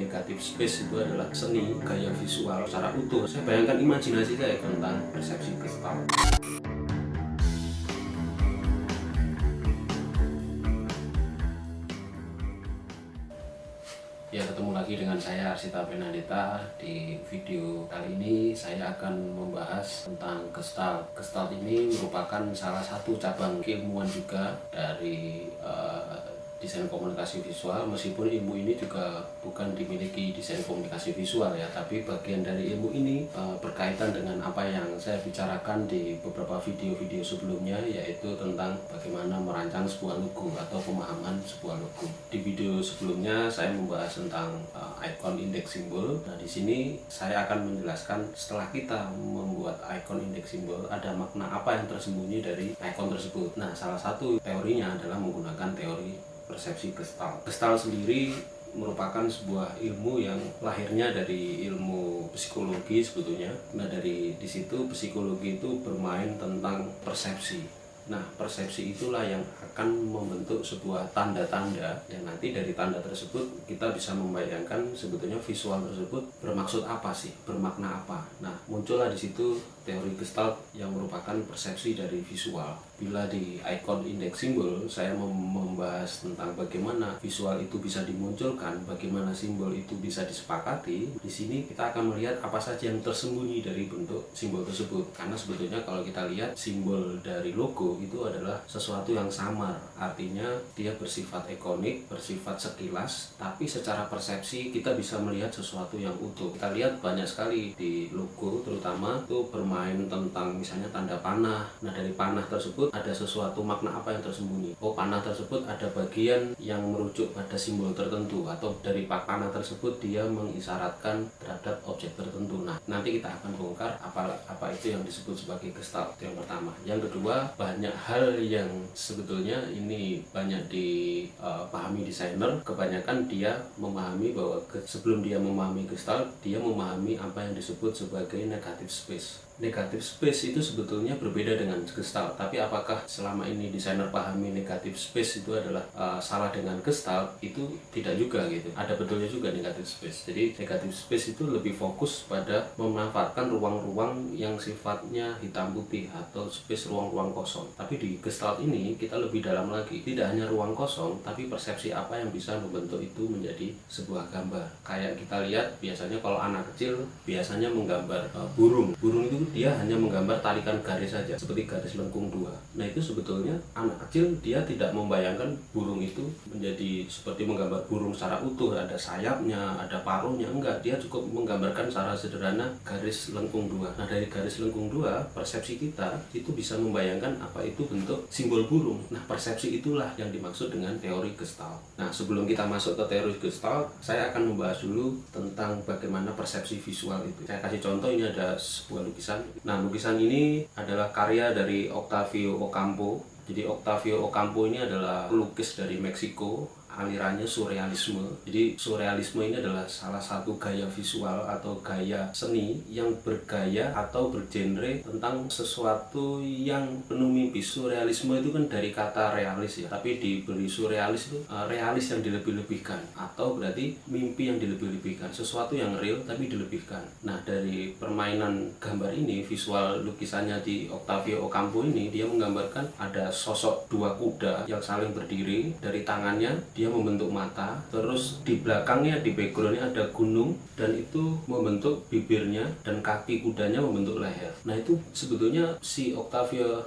negatif space itu adalah seni gaya visual secara utuh. Saya bayangkan imajinasi saya tentang persepsi gestalt. Ya, ketemu lagi dengan saya Arsita Penandita. Di video kali ini saya akan membahas tentang gestalt. Gestalt ini merupakan salah satu cabang keilmuan juga dari desain komunikasi visual, meskipun ilmu ini juga bukan dimiliki desain komunikasi visual ya, tapi bagian dari ilmu ini berkaitan dengan apa yang saya bicarakan di beberapa video-video sebelumnya, yaitu tentang bagaimana merancang sebuah logo atau pemahaman sebuah logo. Di video sebelumnya saya membahas tentang icon index simbol. Nah, di sini saya akan menjelaskan setelah kita membuat icon index simbol ada makna apa yang tersembunyi dari icon tersebut. Nah, salah satu teorinya adalah menggunakan teori persepsi gestalt. Gestalt sendiri merupakan sebuah ilmu yang lahirnya dari ilmu psikologi sebetulnya. Nah, di situ psikologi itu bermain tentang persepsi. Nah, persepsi itulah yang akan membentuk sebuah tanda-tanda yang nanti dari tanda tersebut kita bisa membayangkan sebetulnya visual tersebut bermaksud apa sih, bermakna apa. Nah, muncullah di situ teori gestalt yang merupakan persepsi dari visual. Bila di icon index simbol saya membahas tentang bagaimana visual itu bisa dimunculkan, bagaimana simbol itu bisa disepakati, di sini kita akan melihat apa saja yang tersembunyi dari bentuk simbol tersebut. Karena sebetulnya kalau kita lihat simbol dari logo itu adalah sesuatu yang samar, artinya dia bersifat ikonik, bersifat sekilas, tapi secara persepsi kita bisa melihat sesuatu yang utuh. Kita lihat banyak sekali di logo terutama itu bermain tentang misalnya tanda panah. Nah, dari panah tersebut ada sesuatu makna apa yang tersembunyi. Oh, panah tersebut ada bagian yang merujuk pada simbol tertentu, atau dari panah tersebut dia mengisyaratkan terhadap objek tertentu. Nah, nanti kita akan bongkar apa itu yang disebut sebagai gestalt. Itu yang pertama. Yang kedua, banyak hal yang sebetulnya ini banyak dipahami desainer. Kebanyakan dia memahami bahwa sebelum dia memahami gestalt, dia memahami apa yang disebut sebagai negative space. Negative space itu sebetulnya berbeda dengan gestalt, tapi apakah selama ini desainer pahami negative space itu adalah salah dengan gestalt? Itu tidak juga gitu. Ada betulnya juga negative space. Jadi negative space itu lebih fokus pada memanfaatkan ruang-ruang yang sifatnya hitam putih atau space ruang-ruang kosong. Tapi di gestalt ini kita lebih dalam lagi. Tidak hanya ruang kosong, tapi persepsi apa yang bisa membentuk itu menjadi sebuah gambar. Kayak kita lihat biasanya kalau anak kecil biasanya menggambar burung. Burung itu dia hanya menggambar tarikan garis saja, seperti garis lengkung dua. Nah, itu sebetulnya anak kecil dia tidak membayangkan burung itu menjadi seperti menggambar burung secara utuh, ada sayapnya, ada paruhnya, enggak. Dia cukup menggambarkan secara sederhana garis lengkung dua. Nah, dari garis lengkung dua, persepsi kita itu bisa membayangkan apa itu bentuk simbol burung. Nah, persepsi itulah yang dimaksud dengan teori gestalt. Nah, sebelum kita masuk ke teori gestalt, saya akan membahas dulu tentang bagaimana persepsi visual itu. Saya kasih contoh, ini ada sebuah lukisan. Nah, lukisan ini adalah karya dari Octavio Ocampo. Jadi Octavio Ocampo ini adalah pelukis dari Meksiko, alirannya surrealisme. Jadi surrealisme ini adalah salah satu gaya visual atau gaya seni yang bergaya atau bergenre tentang sesuatu yang penuh mimpi. Surrealisme itu kan dari kata realis ya, tapi diberi surrealis itu realis yang dilebih-lebihkan, atau berarti mimpi yang dilebih-lebihkan, sesuatu yang real tapi dilebihkan. Nah, dari permainan gambar ini, visual lukisannya di Octavio Ocampo ini, dia menggambarkan ada sosok dua kuda yang saling berdiri. Dari tangannya dia membentuk mata, terus di belakangnya, di backgroundnya ada gunung, dan itu membentuk bibirnya, dan kaki kudanya membentuk leher. Nah, itu sebetulnya si Octavio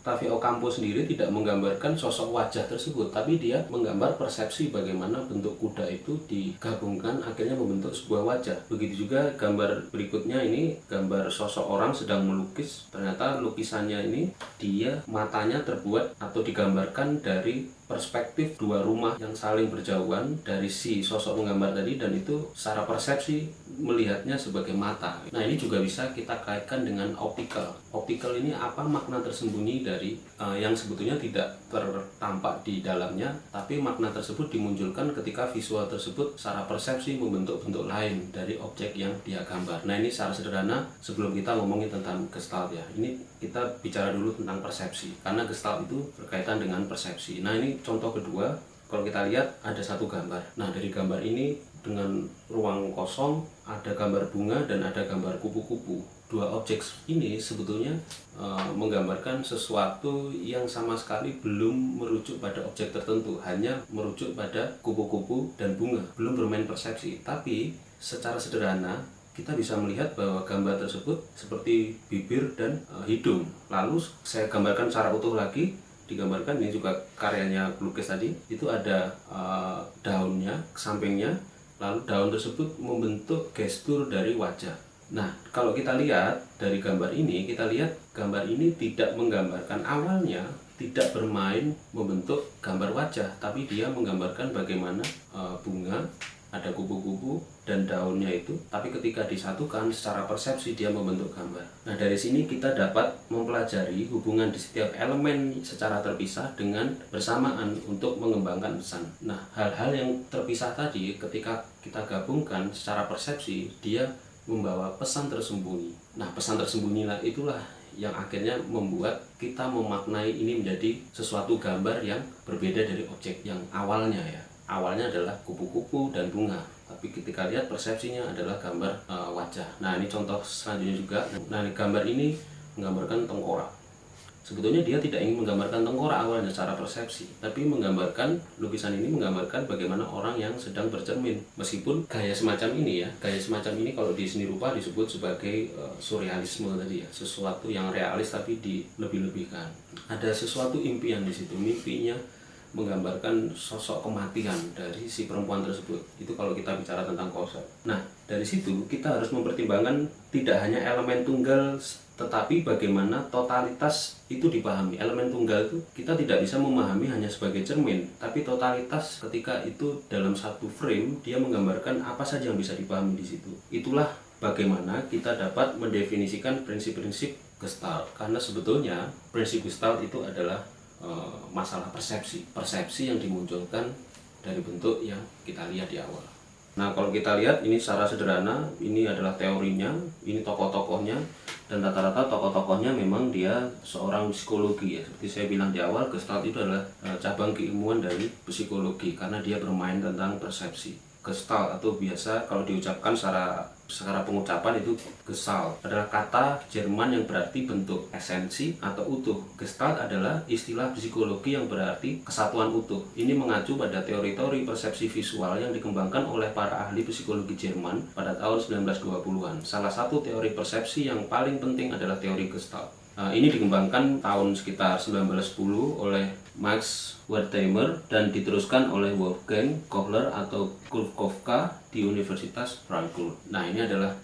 Ocampo sendiri tidak menggambarkan sosok wajah tersebut, tapi dia menggambar persepsi bagaimana bentuk kuda itu digabungkan akhirnya membentuk sebuah wajah. Begitu juga gambar berikutnya, ini gambar sosok orang sedang melukis. Ternyata lukisannya ini dia matanya terbuat atau digambarkan dari perspektif dua rumah yang saling berjauhan dari si sosok menggambar tadi, dan itu secara persepsi melihatnya sebagai mata. Nah, ini juga bisa kita kaitkan dengan optical. Optical ini apa makna tersembunyi dari yang sebetulnya tidak tertampak di dalamnya, tapi makna tersebut dimunculkan ketika visual tersebut secara persepsi membentuk bentuk lain dari objek yang dia gambar. Nah, ini secara sederhana sebelum kita ngomongin tentang gestalt ya. Ini kita bicara dulu tentang persepsi, karena gestalt itu berkaitan dengan persepsi. Nah, ini contoh kedua. Kalau kita lihat ada satu gambar. Nah, dari gambar ini dengan ruang kosong, ada gambar bunga dan ada gambar kupu-kupu. Dua objek ini sebetulnya menggambarkan sesuatu yang sama sekali belum merujuk pada objek tertentu, hanya merujuk pada kupu-kupu dan bunga, belum bermain persepsi. Tapi secara sederhana kita bisa melihat bahwa gambar tersebut seperti bibir dan hidung. Lalu saya gambarkan secara utuh lagi. Digambarkan, ini juga karyanya pelukis tadi, itu ada daunnya, sampingnya, lalu daun tersebut membentuk gestur dari wajah. Nah, kalau kita lihat dari gambar ini, kita lihat gambar ini tidak menggambarkan, awalnya tidak bermain membentuk gambar wajah, tapi dia menggambarkan bagaimana bunga, ada kupu-kupu dan daunnya itu, tapi ketika disatukan secara persepsi dia membentuk gambar. Nah, dari sini kita dapat mempelajari hubungan di setiap elemen secara terpisah dengan bersamaan untuk mengembangkan pesan. Nah, hal-hal yang terpisah tadi ketika kita gabungkan secara persepsi, dia membawa pesan tersembunyi. Nah, pesan tersembunyi itulah yang akhirnya membuat kita memaknai ini menjadi sesuatu gambar yang berbeda dari objek yang awalnya ya. Awalnya adalah kupu-kupu dan bunga, tapi ketika lihat persepsinya adalah gambar wajah. Nah, ini contoh selanjutnya juga. Nah, gambar ini menggambarkan tengkorak. Sebetulnya dia tidak ingin menggambarkan tengkorak awalnya secara persepsi, tapi menggambarkan, lukisan ini menggambarkan bagaimana orang yang sedang bercermin. Meskipun gaya semacam ini ya, gaya semacam ini kalau di seni rupa disebut sebagai surrealisme tadi ya, sesuatu yang realis tapi dilebih-lebihkan. Ada sesuatu impian di situ, mimpinya menggambarkan sosok kematian dari si perempuan tersebut. Itu kalau kita bicara tentang konsep. Nah, dari situ kita harus mempertimbangkan tidak hanya elemen tunggal, tetapi bagaimana totalitas itu dipahami. Elemen tunggal itu kita tidak bisa memahami hanya sebagai cermin, tapi totalitas ketika itu dalam satu frame, dia menggambarkan apa saja yang bisa dipahami di situ. Itulah bagaimana kita dapat mendefinisikan prinsip-prinsip Gestalt. Karena sebetulnya prinsip Gestalt itu adalah masalah persepsi yang dimunculkan dari bentuk yang kita lihat di awal. Nah, kalau kita lihat ini secara sederhana, ini adalah teorinya, ini tokoh-tokohnya, dan rata-rata tokoh-tokohnya memang dia seorang psikologi ya. Seperti saya bilang di awal, Gestalt itu adalah cabang keilmuan dari psikologi karena dia bermain tentang persepsi. Gestalt atau biasa kalau diucapkan secara pengucapan itu Gestalt adalah kata Jerman yang berarti bentuk, esensi atau utuh. Gestalt adalah istilah psikologi yang berarti kesatuan utuh. Ini mengacu pada teori-teori persepsi visual yang dikembangkan oleh para ahli psikologi Jerman pada tahun 1920-an. Salah satu teori persepsi yang paling penting adalah teori Gestalt. Ini dikembangkan tahun sekitar 1910 oleh Max Wertheimer dan diteruskan oleh Wolfgang Kohler atau Kurkovka di Universitas Frankfurt. Nah, ini adalah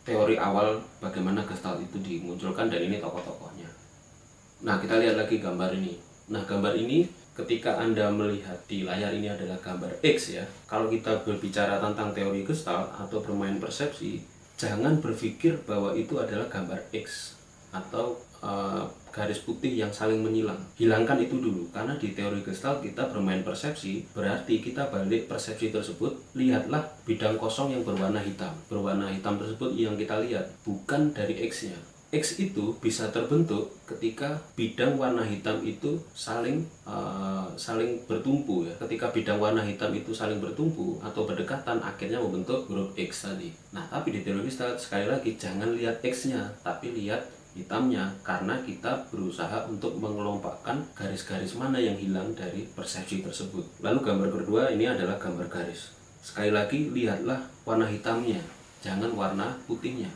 teori awal bagaimana Gestalt itu dimunculkan dan ini tokoh-tokohnya. Nah, kita lihat lagi gambar ini. Nah, gambar ini ketika Anda melihat di layar ini adalah gambar X ya. Kalau kita berbicara tentang teori Gestalt atau bermain persepsi, jangan berpikir bahwa itu adalah gambar X atau garis putih yang saling menyilang. Hilangkan itu dulu, karena di teori Gestalt kita bermain persepsi, berarti kita balik persepsi tersebut, lihatlah bidang kosong yang berwarna hitam. Berwarna hitam tersebut yang kita lihat, bukan dari X-nya. X itu bisa terbentuk ketika bidang warna hitam itu saling bertumpu ya. Ketika bidang warna hitam itu saling bertumpu atau berdekatan, akhirnya membentuk huruf X tadi. Nah, tapi di teori Gestalt sekali lagi jangan lihat X-nya, tapi lihat hitamnya, karena kita berusaha untuk mengelompokkan garis-garis mana yang hilang dari persepsi tersebut. Lalu gambar kedua ini adalah gambar garis. Sekali lagi lihatlah warna hitamnya, jangan warna putihnya.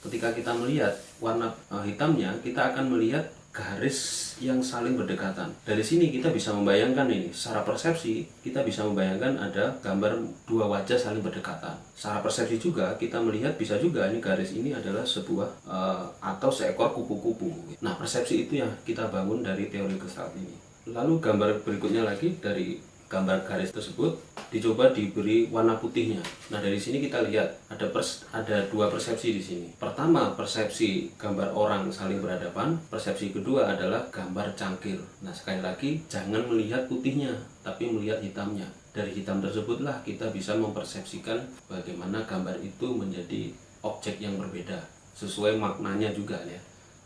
Ketika kita melihat warna hitamnya, kita akan melihat garis yang saling berdekatan. Dari sini kita bisa membayangkan ini, secara persepsi kita bisa membayangkan ada gambar dua wajah saling berdekatan. Secara persepsi juga kita melihat bisa juga ini garis ini adalah sebuah atau seekor kupu-kupu. Nah, persepsi itu yang kita bangun dari teori Gestalt ini. Lalu gambar berikutnya lagi dari gambar garis tersebut dicoba diberi warna putihnya. Nah, dari sini kita lihat ada dua persepsi di sini. Pertama, persepsi gambar orang saling berhadapan. Persepsi kedua adalah gambar cangkir. Nah, sekali lagi jangan melihat putihnya, tapi melihat hitamnya. Dari hitam tersebutlah kita bisa mempersepsikan bagaimana gambar itu menjadi objek yang berbeda sesuai maknanya juga ya.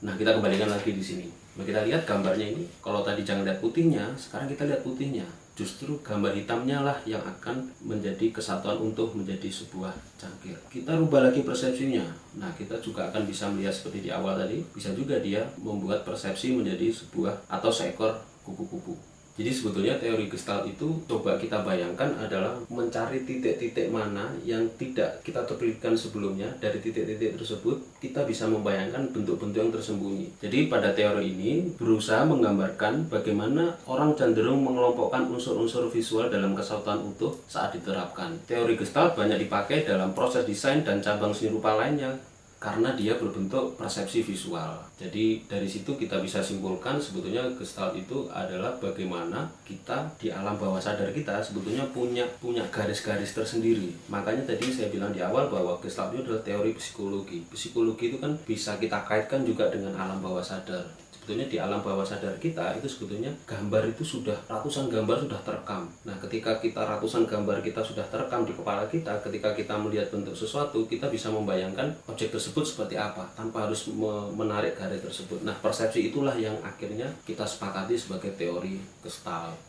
Nah, kita kembalikan lagi di sini. Nah, kita lihat gambarnya ini. Kalau tadi jangan lihat putihnya, sekarang kita lihat putihnya. justru gambar hitamnya lah yang akan menjadi kesatuan untuk menjadi sebuah cangkir. Kita rubah lagi persepsinya. Nah, kita juga akan bisa melihat seperti di awal tadi, bisa juga dia membuat persepsi menjadi sebuah atau seekor kupu-kupu. Jadi sebetulnya teori Gestalt itu coba kita bayangkan adalah mencari titik-titik mana yang tidak kita terpikirkan sebelumnya. Dari titik-titik tersebut kita bisa membayangkan bentuk-bentuk yang tersembunyi. Jadi pada teori ini berusaha menggambarkan bagaimana orang cenderung mengelompokkan unsur-unsur visual dalam kesatuan utuh saat diterapkan. Teori Gestalt banyak dipakai dalam proses desain dan cabang seni rupa lainnya, karena dia berbentuk persepsi visual. Jadi dari situ kita bisa simpulkan sebetulnya Gestalt itu adalah bagaimana kita di alam bawah sadar kita sebetulnya punya garis-garis tersendiri. Makanya tadi saya bilang di awal bahwa Gestalt itu adalah teori psikologi. Psikologi itu kan bisa kita kaitkan juga dengan alam bawah sadar. Sebetulnya di alam bawah sadar kita itu sebetulnya gambar itu sudah ratusan gambar sudah terekam. Nah, ketika kita ratusan gambar kita sudah terekam di kepala kita, ketika kita melihat bentuk sesuatu, kita bisa membayangkan objek tersebut seperti apa tanpa harus menarik garis tersebut. Nah, persepsi itulah yang akhirnya kita sepakati sebagai teori Gestalt.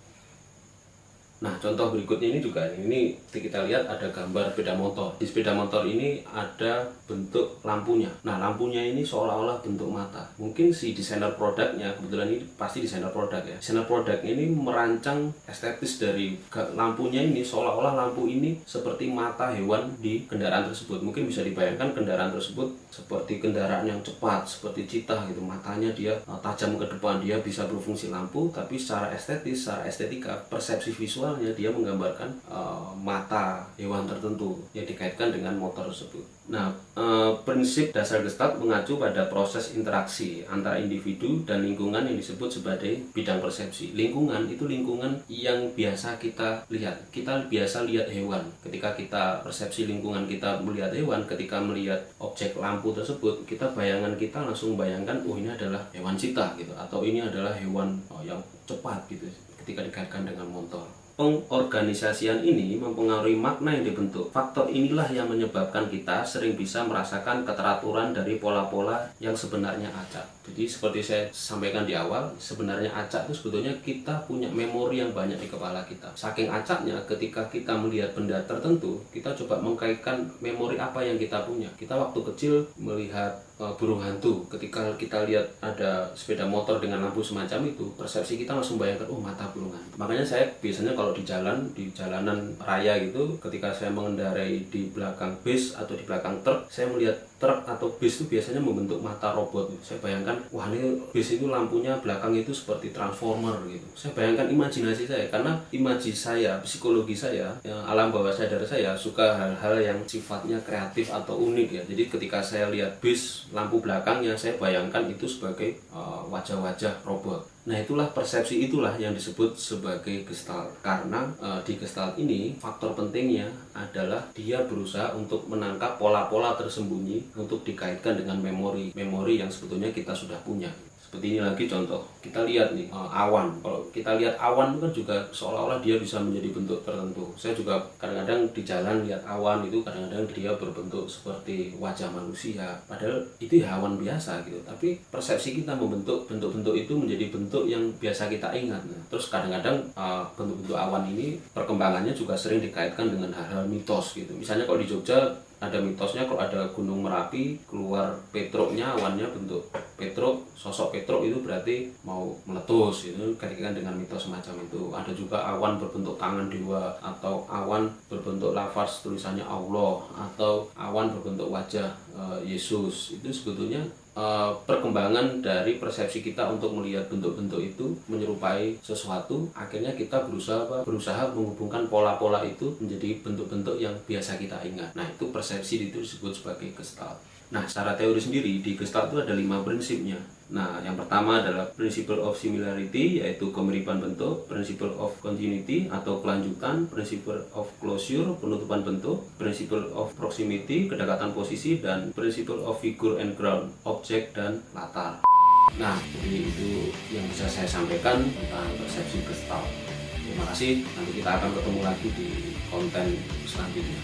Nah, contoh berikutnya ini juga, ini kita lihat ada gambar sepeda motor. Di sepeda motor ini ada bentuk lampunya. Nah, lampunya ini seolah-olah bentuk mata. Mungkin si desainer produknya, kebetulan ini pasti desainer produk ya. Desainer produk ini merancang estetis dari lampunya ini seolah-olah lampu ini seperti mata hewan di kendaraan tersebut. Mungkin bisa dibayangkan kendaraan tersebut seperti kendaraan yang cepat, seperti cheetah gitu. Matanya dia tajam ke depan, dia bisa berfungsi lampu, tapi secara estetis, secara estetika, persepsi visual dia menggambarkan mata hewan tertentu yang dikaitkan dengan motor tersebut. Nah, prinsip dasar Gestalt mengacu pada proses interaksi antara individu dan lingkungan yang disebut sebagai bidang persepsi. Lingkungan itu lingkungan yang biasa kita lihat. Kita biasa lihat hewan. Ketika kita persepsi lingkungan kita melihat hewan, ketika melihat objek lampu tersebut, kita bayangan kita langsung bayangkan, oh ini adalah hewan cheetah gitu, atau ini adalah hewan yang cepat gitu ketika dikaitkan dengan motor. Pengorganisasian ini mempengaruhi makna yang dibentuk. Faktor inilah yang menyebabkan kita sering bisa merasakan keteraturan dari pola-pola yang sebenarnya acak. Jadi seperti saya sampaikan di awal, sebenarnya acak itu sebetulnya kita punya memori yang banyak di kepala kita. Saking acaknya, ketika kita melihat benda tertentu, kita coba mengkaitkan memori apa yang kita punya. Kita waktu kecil melihat burung hantu, ketika kita lihat ada sepeda motor dengan lampu semacam itu, persepsi kita langsung bayangkan, oh mata burung hantu. Makanya saya biasanya kalau di jalanan raya gitu, ketika saya mengendarai di belakang bis atau di belakang truk, saya melihat truk atau bis itu biasanya membentuk mata robot. Saya bayangkan, wah ini bis itu lampunya belakang itu seperti transformer gitu. Saya bayangkan imajinasi saya, karena imaji saya, psikologi saya, alam bawah sadar saya suka hal-hal yang sifatnya kreatif atau unik ya. Jadi ketika saya lihat bis, lampu belakangnya saya bayangkan itu sebagai wajah-wajah robot. Nah, itulah persepsi itulah yang disebut sebagai Gestalt. Karena di Gestalt ini faktor pentingnya adalah dia berusaha untuk menangkap pola-pola tersembunyi untuk dikaitkan dengan memori yang sebetulnya kita sudah punya. Seperti ini lagi contoh, kita lihat nih awan. Kalau kita lihat awan itu kan juga seolah-olah dia bisa menjadi bentuk tertentu. Saya juga kadang-kadang di jalan lihat awan itu kadang-kadang dia berbentuk seperti wajah manusia. Padahal itu ya awan biasa gitu. Tapi persepsi kita membentuk bentuk-bentuk itu menjadi bentuk yang biasa kita ingat. Nah, terus kadang-kadang bentuk-bentuk awan ini perkembangannya juga sering dikaitkan dengan hal-hal mitos gitu. Misalnya kalau di Jogja ada mitosnya, kalau ada Gunung Merapi keluar petruknya, awannya bentuk petruk, sosok petruk itu berarti mau meletus, itu kaitkan dengan mitos semacam itu. Ada juga awan berbentuk tangan dewa, atau awan berbentuk lafaz tulisannya Allah, atau awan berbentuk wajah Yesus. Itu sebetulnya perkembangan dari persepsi kita untuk melihat bentuk-bentuk itu menyerupai sesuatu. Akhirnya kita berusaha menghubungkan pola-pola itu menjadi bentuk-bentuk yang biasa kita ingat. Nah, itu persepsi itu disebut sebagai Gestalt. Nah, secara teori sendiri di Gestalt itu ada 5 prinsipnya. Nah, yang pertama adalah Principle of Similarity, yaitu kemiripan bentuk, Principle of Continuity atau kelanjutan, Principle of Closure, penutupan bentuk, Principle of Proximity, kedekatan posisi, dan Principle of Figure and Ground, objek dan latar. Nah, jadi itu yang bisa saya sampaikan tentang persepsi Gestalt. Terima kasih, nanti kita akan ketemu lagi di konten selanjutnya.